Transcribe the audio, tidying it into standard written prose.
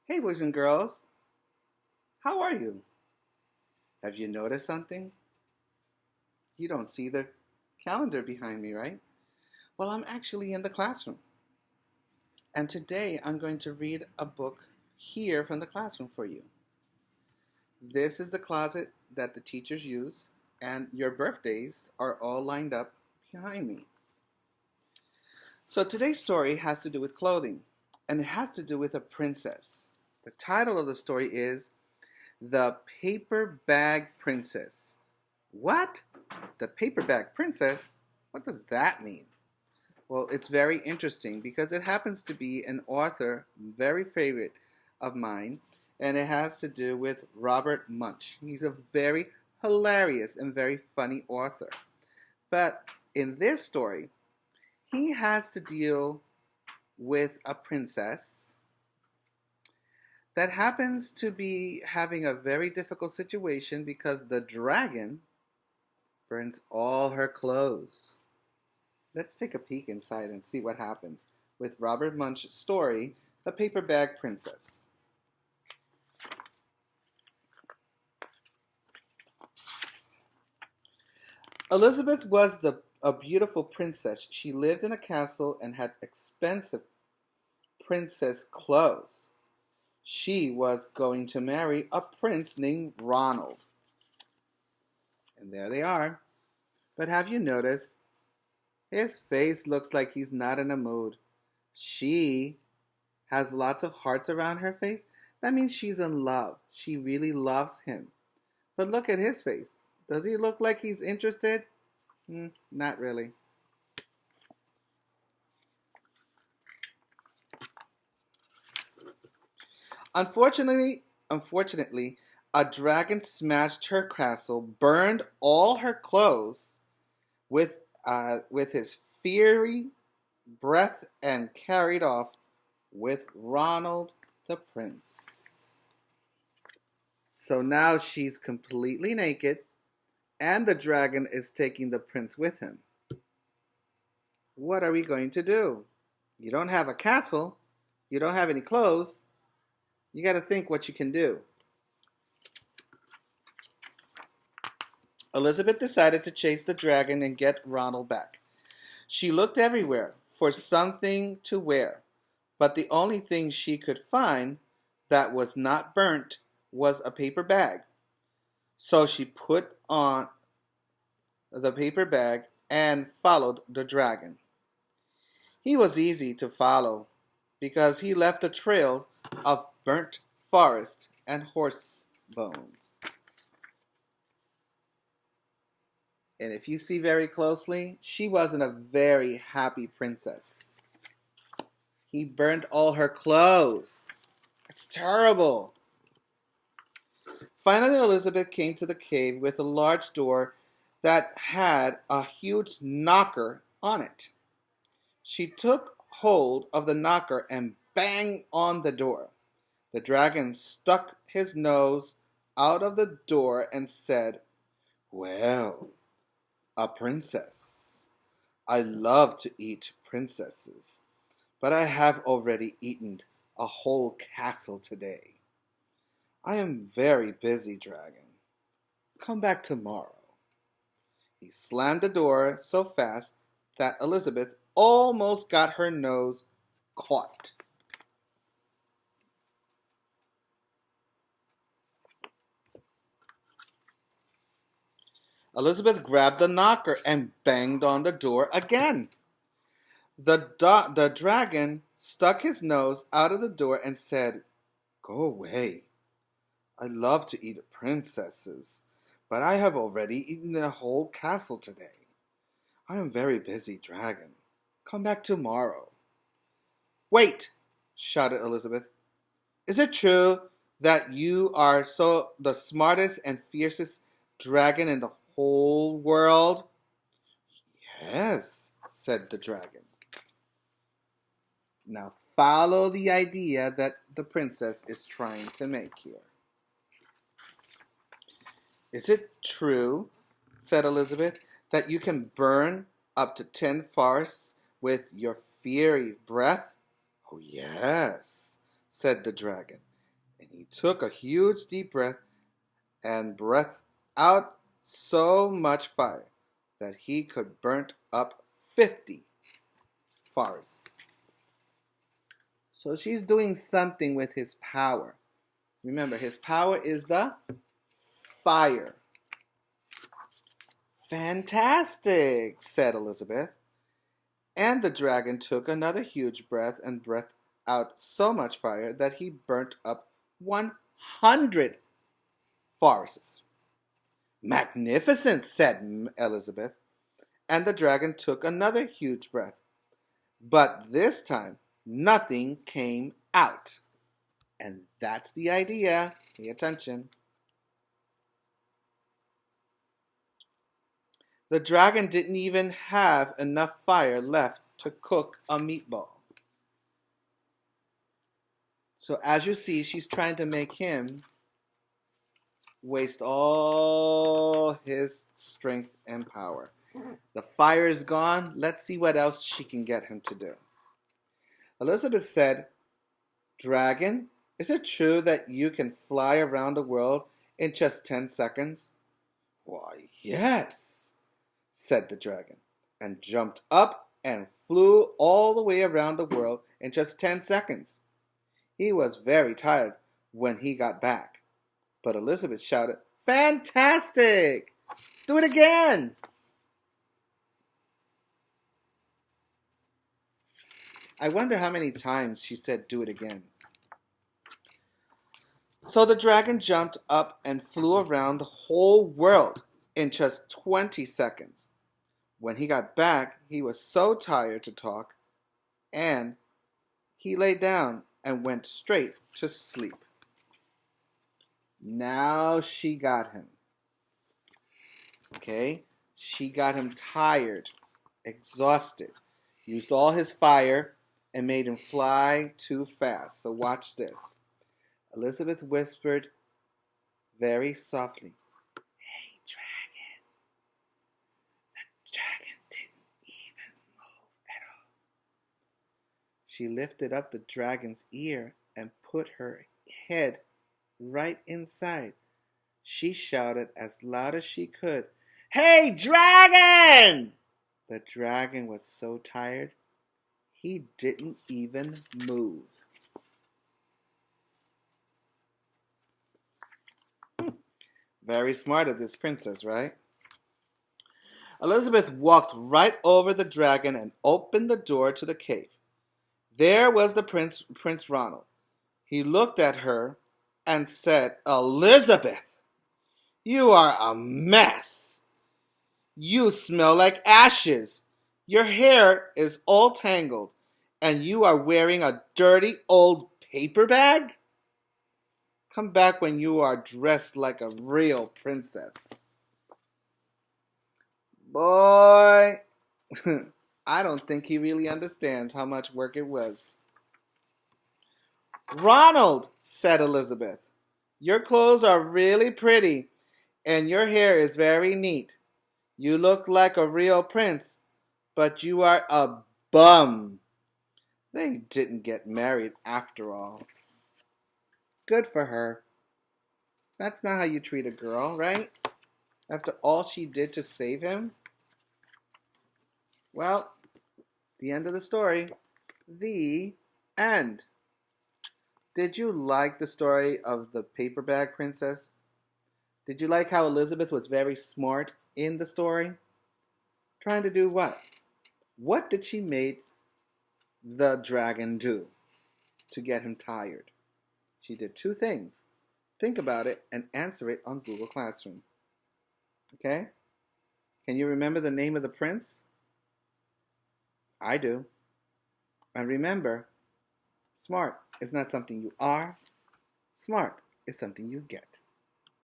Hey, boys and girls, how are you? Have you noticed something? You don't see the calendar behind me, right? Well, I'm actually in the classroom, and today I'm going to read a book here from the classroom for you. This is the closet that the teachers use, and your birthdays are all lined up behind me. So today's story has to do with clothing, and it has to do with a princess. The title of the story is The Paper Bag Princess. What? The Paper Bag Princess? What does that mean? Well, it's very interesting because it happens to be an author, very favorite of mine, and it has to do with Robert Munsch. He's a very hilarious and very funny author. But in this story, he has to deal with a princess that happens to be having a very difficult situation because the dragon burns all her clothes. Let's take a peek inside and see what happens with Robert Munsch's story, The Paper Bag Princess. Elizabeth was a beautiful princess. She lived in a castle and had expensive princess clothes. She was going to marry a prince named Ronald. And there they are. But have you noticed? His face looks like he's not in a mood. She has lots of hearts around her face. That means she's in love. She really loves him. But look at his face. Does he look like he's interested? Not really. Unfortunately, a dragon smashed her castle, burned all her clothes with his fiery breath, and carried off with Ronald the prince. So now she's completely naked, and the dragon is taking the prince with him. What are we going to do? You don't have a castle, you don't have any clothes. You got to think what you can do. Elizabeth decided to chase the dragon and get Ronald back. She looked everywhere for something to wear, but the only thing she could find that was not burnt was a paper bag. So she put on the paper bag and followed the dragon. He was easy to follow because he left a trail of burnt forest and horse bones. And if you see very closely, she wasn't a very happy princess. He burned all her clothes. It's terrible. Finally, Elizabeth came to the cave with a large door that had a huge knocker on it. She took hold of the knocker and banged on the door. The dragon stuck his nose out of the door and said, "Well, a princess. I love to eat princesses, but I have already eaten a whole castle today. I am very busy, dragon. Come back tomorrow." He slammed the door so fast that Elizabeth almost got her nose caught. Elizabeth grabbed the knocker and banged on the door again. The dragon stuck his nose out of the door and said, "Go away. I love to eat princesses, but I have already eaten a whole castle today. I am very busy, dragon. Come back tomorrow." "Wait!" shouted Elizabeth. "Is it true that you are the smartest and fiercest dragon in the whole world?" "Yes," said the dragon. Now follow the idea that the princess is trying to make here. "Is it true," said Elizabeth, "that you can burn up to 10 forests with your fiery breath?" "Oh, yes," said the dragon. And he took a huge deep breath and breathed out so much fire that he could burn up 50 forests. So she's doing something with his power. Remember, his power is the fire. Fantastic, said Elizabeth. And the dragon took another huge breath and breathed out so much fire that he burnt up 100 forests. Magnificent, said Elizabeth. And the dragon took another huge breath. But this time, nothing came out. And that's the idea. Pay attention. The dragon didn't even have enough fire left to cook a meatball. So as you see, she's trying to make him waste all his strength and power. The fire is gone. Let's see what else she can get him to do. Elizabeth said, Dragon, is it true that you can fly around the world in just 10 seconds? Why, yes, said the dragon, and jumped up and flew all the way around the world in just 10 seconds. He was very tired when he got back, but Elizabeth shouted, Fantastic! Do it again! I wonder how many times she said do it again. So the dragon jumped up and flew around the whole world in just 20 seconds. When he got back, he was so tired to talk, and he lay down and went straight to sleep. Now she got him. Okay? She got him tired, exhausted, used all his fire, and made him fly too fast. So watch this. Elizabeth whispered very softly, Hey, dragon. The dragon didn't even move at all. She lifted up the dragon's ear and put her head right inside. She shouted as loud as she could, Hey, dragon! The dragon was so tired, he didn't even move. Very smart of this princess, right? Elizabeth walked right over the dragon and opened the door to the cave. There was the Prince Ronald. He looked at her and said, Elizabeth, you are a mess. You smell like ashes. Your hair is all tangled, and you are wearing a dirty old paper bag? Come back when you are dressed like a real princess. Boy, I don't think he really understands how much work it was. Ronald, said Elizabeth, your clothes are really pretty, and your hair is very neat. You look like a real prince, but you are a bum. They didn't get married after all. Good for her. That's not how you treat a girl, right? After all she did to save him? Well, the end of the story. The end. Did you like the story of the paper bag princess? Did you like how Elizabeth was very smart in the story? Trying to do what? What did she make the dragon do to get him tired? She did two things. Think about it and answer it on Google Classroom. Okay? Can you remember the name of the prince? I do. And remember, smart is not something you are. Smart is something you get.